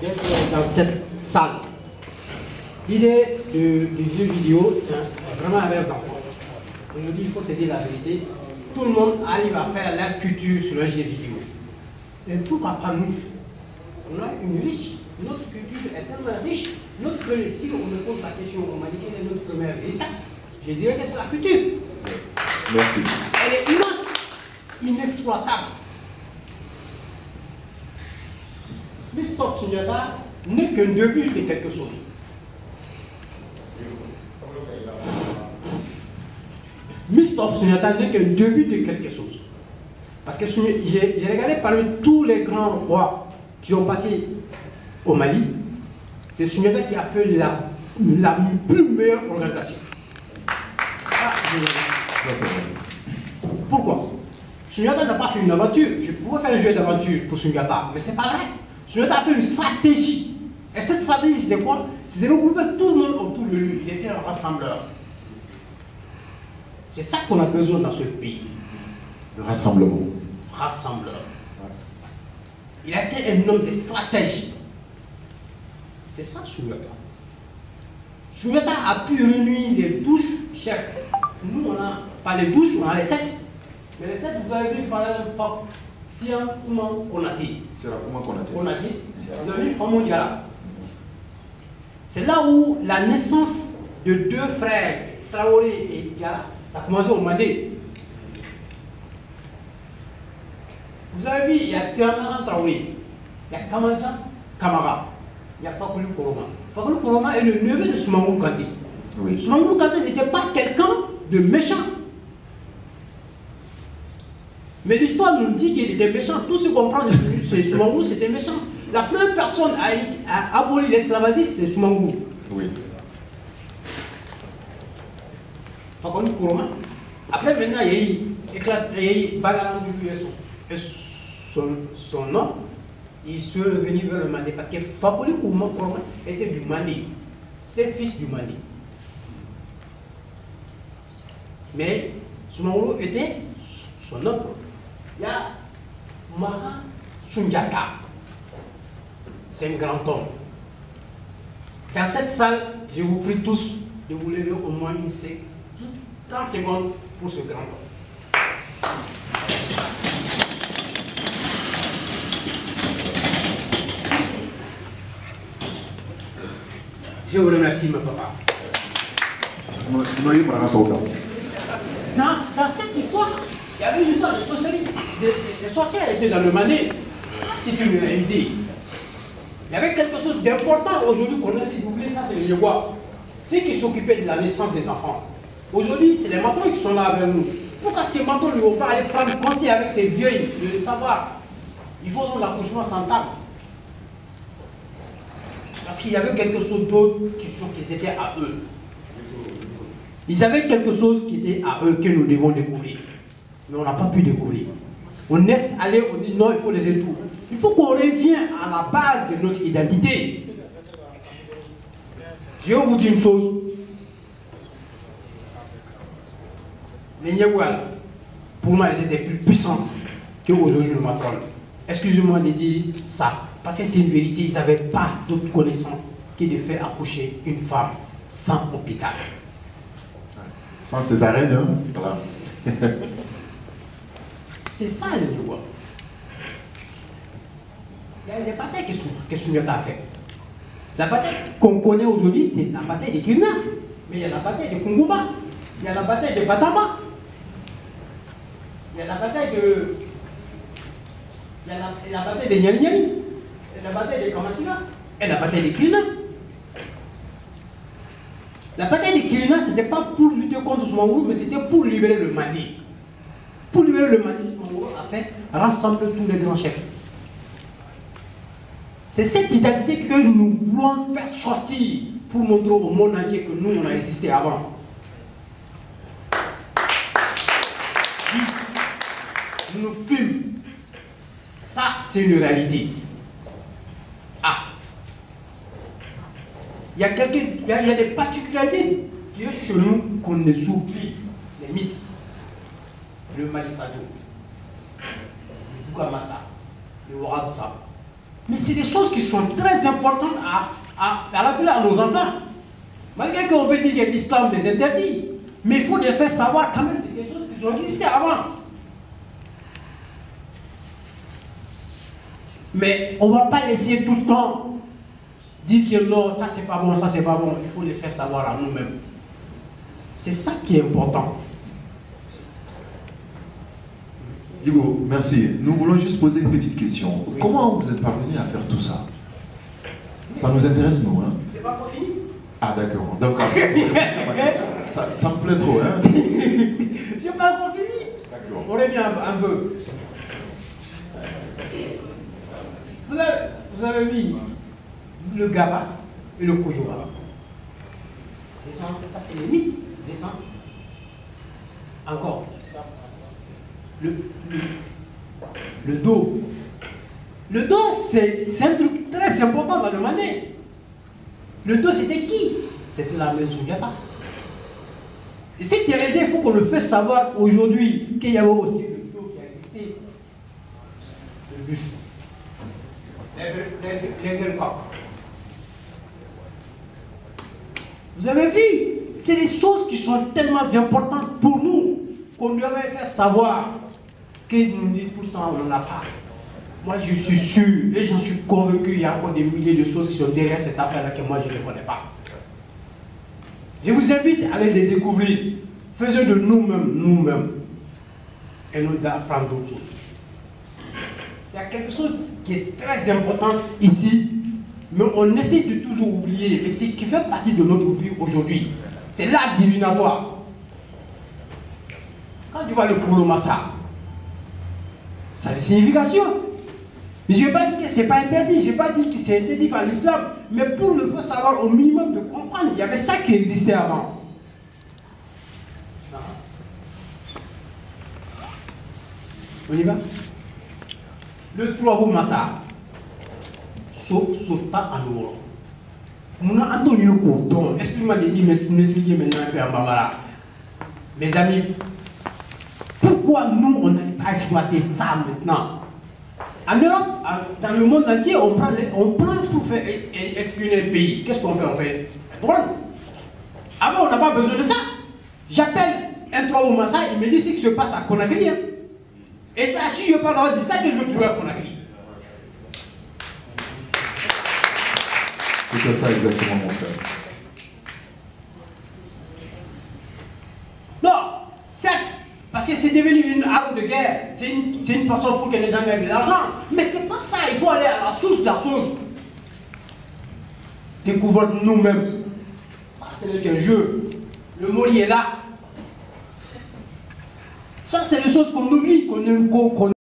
d'être dans cette salle. L'idée du jeu vidéo, c'est vraiment un rêve d'enfance. Aujourd'hui, il faut se dire la vérité. Tout le monde arrive à faire la culture sur un jeu vidéo. Et pourquoi pas nous? On a une riche, notre culture est tellement riche. Si on me pose la question, on m'a dit quelle est notre première richesse, je dirais que c'est la culture. Merci. Elle est immense, inexploitable. Christophe Sunyata n'est qu'un début de quelque chose. Christophe Sunyata n'est qu'un début de quelque chose. Parce que j'ai regardé parmi tous les grands rois qui ont passé au Mali, c'est Sunyata qui a fait la plus meilleure organisation. Pourquoi? Sunyata n'a pas fait une aventure. Je pourrais faire un jeu d'aventure pour Sunyata, mais c'est pas vrai. Sunyata a fait une stratégie. Et cette stratégie, c'était quoi? C'était regrouper tout le monde autour de lui. Il était un rassembleur. C'est ça qu'on a besoin dans ce pays. Le rassemblement. Rassembleur. Il a été un homme de stratégie. C'est ça, Sunyata. Sunyata a pu réunir les 12 chefs. Nous, on n'a pas les 12, on a les 7. Mais les 7, vous avez vu, il fallait un pape. Siam Ouman Konaté. C'est là comment Konaté. Konaté, vous avez vu Famon Diara. C'est là où la naissance de deux frères, Traoré et Diara, ça a commencé au Mandé. Vous avez vu, il y a Tiramara Traoré, il y a Kamadjan Kamara, il y a Fakoulou Koroma. Fakoulou Koroma est le neveu de Soumangou Kanté. Oui. Soumangou Kanté n'était pas quelqu'un de méchant. Mais l'histoire nous dit qu'il était méchant. Tout ce qu'on prend de Soumangou, c'était méchant. La première personne à abolir l'esclavagisme, c'est Soumangou. Oui. Fakoulou Koroma. Après, maintenant, il y a eu bagarre et son nom. Il se revenu vers le Mandé. Parce que Fakoulou Koroma était du Mandé. C'était fils du Mandé. Mais Soumangou était son oncle. Il y a Maha Sunjata. C'est un grand homme. Dans cette salle, je vous prie tous de vous lever au moins 30 secondes pour ce grand homme. Je vous remercie, mon papa. Dans cette histoire, il y avait une histoire de sorcellerie. Les sorcières étaient dans le Mandé. Ça, c'est une réalité. Il y avait quelque chose d'important aujourd'hui qu'on a essayé d'oublier, ça, c'est les Yegois. Ceux qui s'occupaient de la naissance des enfants. Aujourd'hui, c'est les matrons qui sont là avec nous. Pourquoi ces matrons ne vont pas aller prendre conseil avec ces vieilles, de le savoir? Ils font l'accouchement sans table. Parce qu'il y avait quelque chose d'autre qui était à eux. Ils avaient quelque chose qui était à eux que nous devons découvrir. Mais on n'a pas pu découvrir. On laisse aller, on dit non, il faut les étouffer. Il faut qu'on revienne à la base de notre identité. Je vais vous dire une chose. Les Nyawal, pour moi, elles étaient plus puissantes qu'aujourd'hui le Macron. Excusez-moi de dire ça, parce que c'est une vérité, ils n'avaient pas d'autre connaissance que de faire accoucher une femme sans hôpital. Sans césarienne, hein? C'est grave. C'est ça le Nyawal. Il y a des batailles que Sunyata a fait. La bataille qu'on connaît aujourd'hui, c'est la bataille de Kirna. Mais il y a la bataille de Kunguba. Il y a la bataille de Batama. Il y a la bataille de... Il y a la bataille de Nyani Nyani. Il y a la bataille de Kamasina. Et la bataille de Kirna. La bataille de Kirna, ce n'était pas pour lutter contre Soumangou, mais c'était pour libérer le Mali. Pour libérer le Mali, Soumangou a fait rassembler tous les grands chefs. C'est cette identité que nous voulons faire sortir pour montrer au monde entier que nous, on a existé avant. Je nous filme. Ça, c'est une réalité. Ah. Il y a des particularités qui sont chez nous qu'on les oublie. Les mythes. Le Mali Sadio. Le Boukamassa. Le Ouaradsa. Mais c'est des choses qui sont très importantes à rappeler à nos enfants. Malgré qu'on peut dire que l'islam les interdit, mais il faut les faire savoir quand même c'est des choses qui ont existé avant. Mais on ne va pas laisser tout le temps dire que non, ça c'est pas bon, ça c'est pas bon. Il faut les faire savoir à nous-mêmes. C'est ça qui est important. Hugo, merci. Nous voulons juste poser une petite question. Oui. Comment vous êtes parvenu à faire tout ça? Ça nous intéresse, nous. Hein? C'est pas encore fini? Ah, d'accord. Donc, ça me plaît trop. Hein? Je n'ai pas encore fini. D'accord. On revient un peu. Vous avez vu le Gaba et le Kojora. Ça, c'est les mythes. Descends. Encore. Le dos. Le dos, c'est un truc très important dans le Mandé. Le dos, c'était qui? C'était la maison Sundiata. Et cette hérésie, il faut qu'on le fasse savoir aujourd'hui qu'il y avait aussi le dos qui a existé. Le buffle. L'Engelcock. Vous avez vu? C'est des choses qui sont tellement importantes pour nous qu'on devrait faire savoir que nous disons tout le temps on n'en a pas. Moi je suis sûr et j'en suis convaincu qu'il y a encore des milliers de choses qui sont derrière cette affaire-là que moi je ne connais pas. Je vous invite à aller les découvrir. Faisons de nous-mêmes, et nous d'apprendre d'autres choses. Il y a quelque chose qui est très important ici, mais on essaie de toujours oublier, mais c'est qui fait partie de notre vie aujourd'hui. C'est l'art divinatoire. Quand tu vois le Koulomassa, ça a des significations. Mais je ne vais pas dire que ce n'est pas interdit, je ne vais pas dire que c'est interdit par l'islam, mais pour le faire savoir au minimum de comprendre, il y avait ça qui existait avant. On y va? Le Trois Massa, Sota en Oro. Mon Antonio Couton, explique-moi de dire, m'expliquer maintenant un peu en Bambara. Mes amis, pourquoi nous, on n'arrive pas à exploiter ça maintenant? En Europe, dans le monde entier, on prend tout faire espionner le pays. Qu'est-ce qu'on fait? On fait un drone. Avant, on n'a pas besoin de ça. J'appelle un Trois Massa, il me dit ce qui se passe à Conakry. Hein. Et si je parle, c'est ça que je veux trouver à Conakry. C'est ça exactement, mon frère. Non, certes, parce que c'est devenu une arme de guerre. C'est une façon pour que les gens gagnent de l'argent. Mais c'est pas ça, il faut aller à la source de la chose. Découvrons nous-mêmes. Ça, c'est qu'un jeu. Le mot est là. Ça, c'est des choses qu'on oublie, qu'on